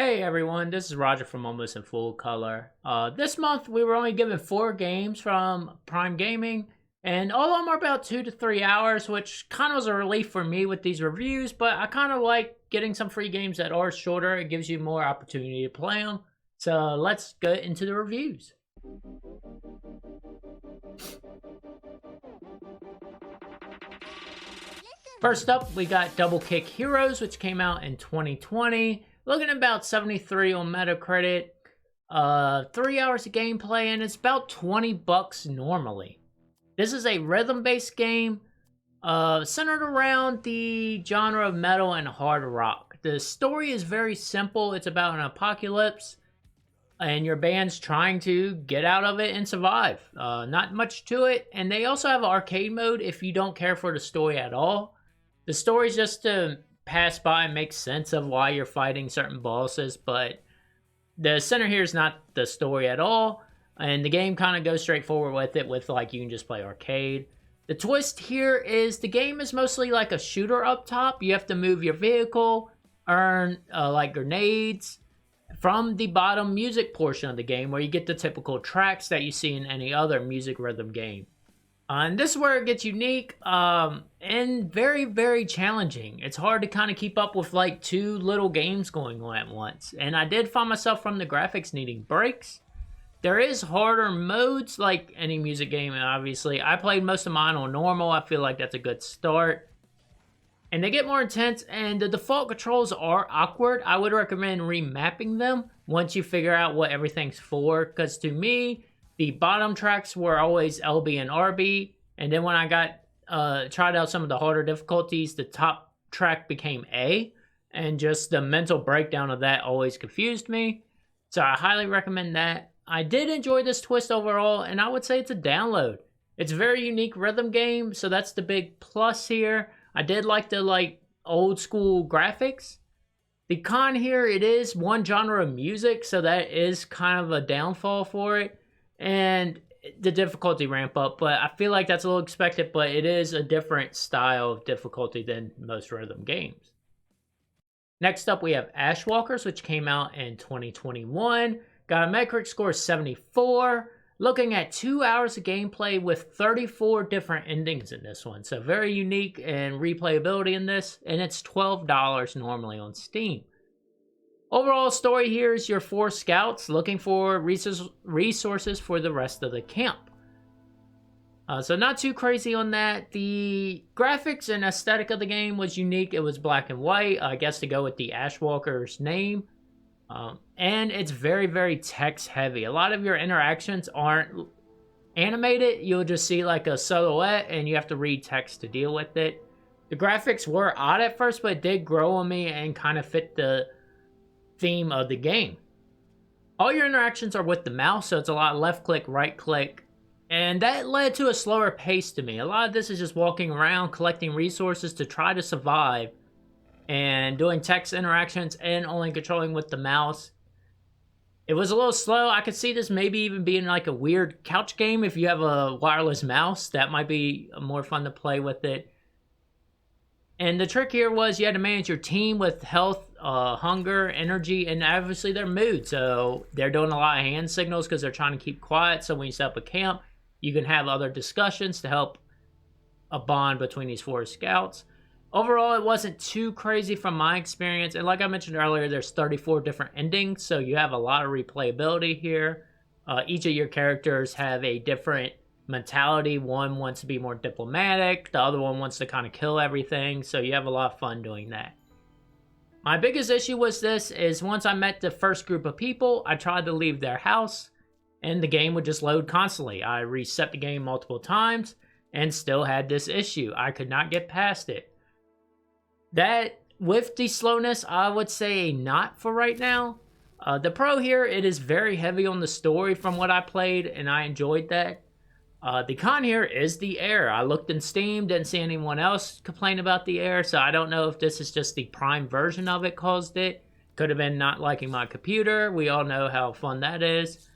Hey everyone, this is Roger from Almost in Full Color. This month we were only given 4 games from Prime Gaming, and all of them are about 2 to 3 hours, which kind of was a relief for me with these reviews, but I kind of like getting some free games that are shorter. It gives you more opportunity to play them. So let's get into the reviews. First up, we got Double Kick Heroes, which came out in 2020. Looking at about 73 on Metacritic. 3 hours of gameplay, and it's about $20 normally. This is a rhythm-based game centered around the genre of metal and hard rock. The story is very simple. It's about an apocalypse, and your band's trying to get out of it and survive. Not much to it, and they also have an arcade mode if you don't care for the story at all. The story's just to pass by and make sense of why you're fighting certain bosses, but the center here is not the story at all, and the game kind of goes straight forward with it, with like you can just play arcade. The twist here is the game is mostly like a shooter up top. You have to move your vehicle, earn like grenades from the bottom music portion of the game, where you get the typical tracks that you see in any other music rhythm game. And this is where it gets unique and very, very challenging. It's hard to kind of keep up with like 2 little games going on at once. And I did find myself from the graphics needing breaks. There is harder modes like any music game, obviously. I played most of mine on normal. I feel like that's a good start. And they get more intense, and the default controls are awkward. I would recommend remapping them once you figure out what everything's for, because to me, the bottom tracks were always LB and RB, and then when I got tried out some of the harder difficulties, the top track became A, and just the mental breakdown of that always confused me. So I highly recommend that. I did enjoy this twist overall, and I would say it's a download. It's a very unique rhythm game, so that's the big plus here. I did like the old school graphics. The con here, it is one genre of music, so that is kind of a downfall for it. And the difficulty ramp up, but I feel like that's a little expected, but it is a different style of difficulty than most rhythm games. Next up, we have Ashwalkers, which came out in 2021. Got a Metacritic score of 74. Looking at 2 hours of gameplay with 34 different endings in this one. So very unique and replayability in this, and it's $12 normally on Steam. Overall story here is your 4 scouts looking for resources for the rest of the camp. So not too crazy on that. The graphics and aesthetic of the game was unique. It was black and white, I guess to go with the Ashwalkers name. And it's very, very text heavy. A lot of your interactions aren't animated. You'll just see like a silhouette and you have to read text to deal with it. The graphics were odd at first, but it did grow on me and kind of fit the theme of the game. All your interactions are with the mouse, so it's a lot left click, right click, and that led to a slower pace to me. A lot of this is just walking around, collecting resources to try to survive, and doing text interactions and only controlling with the mouse. It was a little slow. I could see this maybe even being like a weird couch game if you have a wireless mouse. That might be more fun to play with it. And the trick here was you had to manage your team with health, hunger, energy, and obviously their mood. So they're doing a lot of hand signals because they're trying to keep quiet. So when you set up a camp, you can have other discussions to help a bond between these 4 scouts. Overall, it wasn't too crazy from my experience. And like I mentioned earlier, there's 34 different endings. So you have a lot of replayability here. Each of your characters have a different mentality. One wants to be more diplomatic, the other one wants to kind of kill everything, so you have a lot of fun doing that. My biggest issue with this is once I met the first group of people, I tried to leave their house and the game would just load constantly. I reset the game multiple times and still had this issue. I could not get past it. That, with the slowness, I would say not for right now. The pro here, it is very heavy on the story from what I played, and I enjoyed that. The con here is the air. I looked in Steam, didn't see anyone else complain about the air, so I don't know if this is just the Prime version of it caused it. Could have been not liking my computer. We all know how fun that is.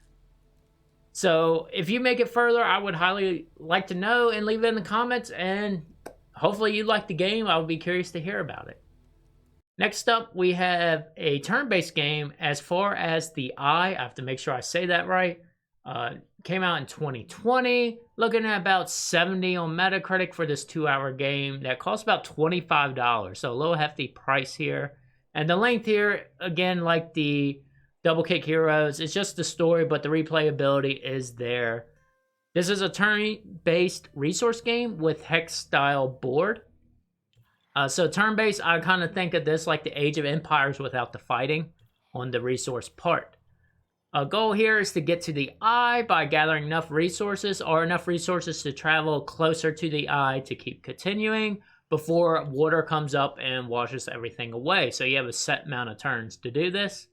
So if you make it further, I would highly like to know and leave it in the comments, and hopefully you like the game. I would be curious to hear about it. Next up, we have a turn-based game. As far as the Eye, I have to make sure I say that right. Came out in 2020, looking at about 70 on Metacritic for this 2-hour game that costs about $25, so a little hefty price here. And the length here, again, like the Double Kick Heroes, it's just the story, but the replayability is there. This is a turn-based resource game with hex-style board. So turn-based, I kind of think of this like the Age of Empires without the fighting on the resource part. A goal here is to get to the Eye by gathering enough resources or enough resources to travel closer to the Eye to keep continuing before water comes up and washes everything away. So you have a set amount of turns to do this.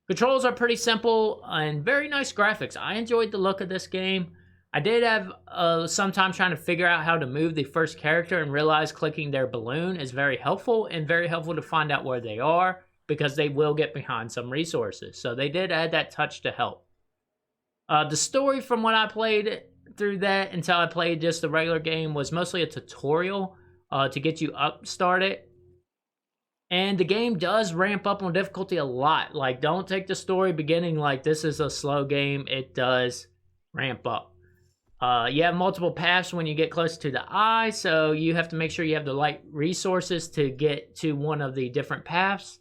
Controls are pretty simple and very nice graphics. I enjoyed the look of this game. I did have some time trying to figure out how to move the first character and realize clicking their balloon is very helpful and very helpful to find out where they are, because they will get behind some resources. So they did add that touch to help. The story from when I played through that until I played just the regular game was mostly a tutorial to get you up started. And the game does ramp up on difficulty a lot. Like, don't take the story beginning like this is a slow game. It does ramp up. You have multiple paths when you get close to the Eye, so you have to make sure you have the right resources to get to one of the different paths.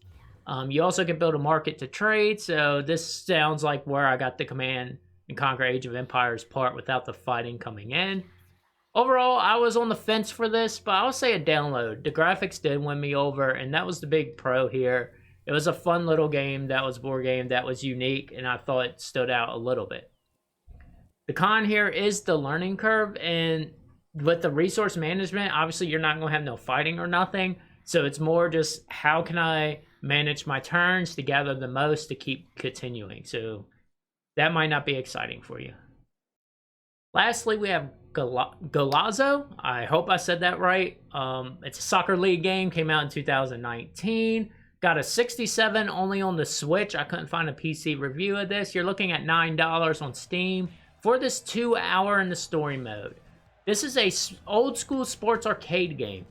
You also can build a market to trade, so this sounds like where I got the Command and Conquer Age of Empires part without the fighting coming in. Overall, I was on the fence for this, but I'll say a download. The graphics did win me over, and that was the big pro here. It was a fun little game that was a board game that was unique, and I thought it stood out a little bit. The con here is the learning curve, and with the resource management, obviously you're not going to have no fighting or nothing, so it's more just how can I manage my turns to gather the most to keep continuing. So that might not be exciting for you. Lastly, we have Golazo. I hope I said that right. It's a soccer league game, came out in 2019. Got a 67 only on the Switch. I couldn't find a PC review of this. You're looking at $9 on Steam for this 2-hour in the story mode. This is a old school sports arcade game.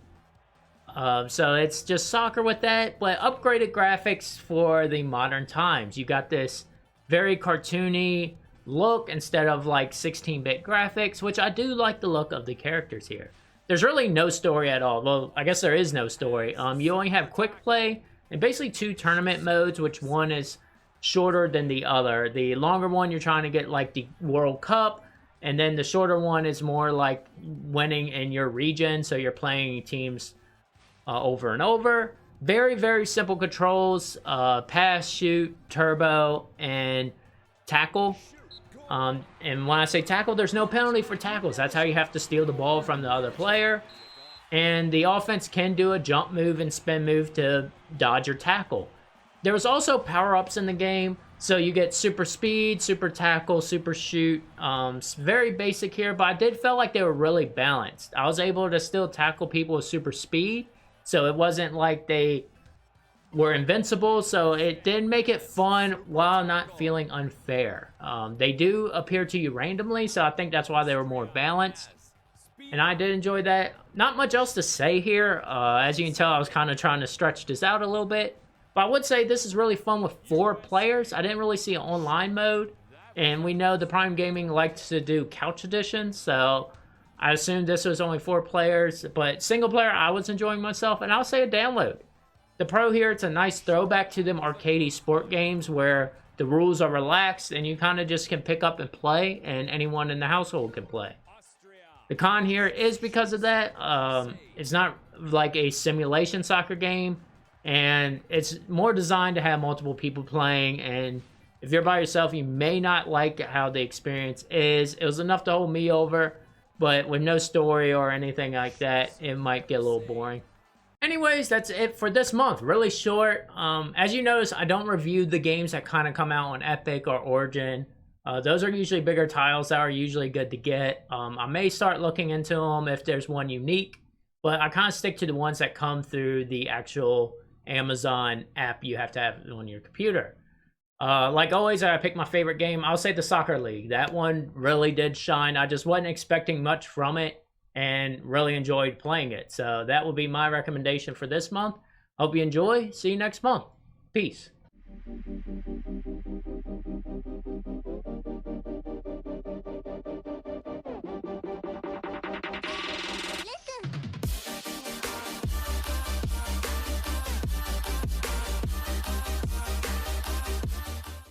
So it's just soccer with that, but upgraded graphics for the modern times. You got this very cartoony look instead of like 16-bit graphics, which I do like the look of the characters here. There's really no story at all. Well, I guess there is no story. You only have quick play and basically 2 tournament modes, which one is shorter than the other. The longer one, you're trying to get like the World Cup, and then the shorter one is more like winning in your region, so you're playing teams over and over. Very, very simple controls. Pass, shoot, turbo, and tackle. And when I say tackle, there's no penalty for tackles. That's how you have to steal the ball from the other player. And the offense can do a jump move and spin move to dodge or tackle. There was also power-ups in the game. So you get super speed, super tackle, super shoot. Very basic here, but I did feel like they were really balanced. I was able to still tackle people with super speed. So it wasn't like they were invincible, so it did make it fun while not feeling unfair. They do appear to you randomly, so I think that's why they were more balanced. And I did enjoy that. Not much else to say here. As you can tell, I was kind of trying to stretch this out a little bit. But I would say this is really fun with 4 players. I didn't really see an online mode. And we know the Prime Gaming likes to do couch editions, so I assumed this was only 4 players, but single player, I was enjoying myself, and I'll say a download. The pro here, it's a nice throwback to them arcadey sport games where the rules are relaxed and you kind of just can pick up and play, and anyone in the household can play. The con here is because of that. It's not like a simulation soccer game, and it's more designed to have multiple people playing, and if you're by yourself, you may not like how the experience is. It was enough to hold me over, but with no story or anything like that, it might get a little boring. Anyways, that's it for this month. Really short. As you notice, I don't review the games that kind of come out on Epic or Origin. Those are usually bigger titles that are usually good to get. I may start looking into them if there's one unique, but I kind of stick to the ones that come through the actual Amazon app you have to have on your computer. Like always, I pick my favorite game. I'll say the Soccer League. That one really did shine. I just wasn't expecting much from it and really enjoyed playing it. So that will be my recommendation for this month. Hope you enjoy. See you next month. Peace.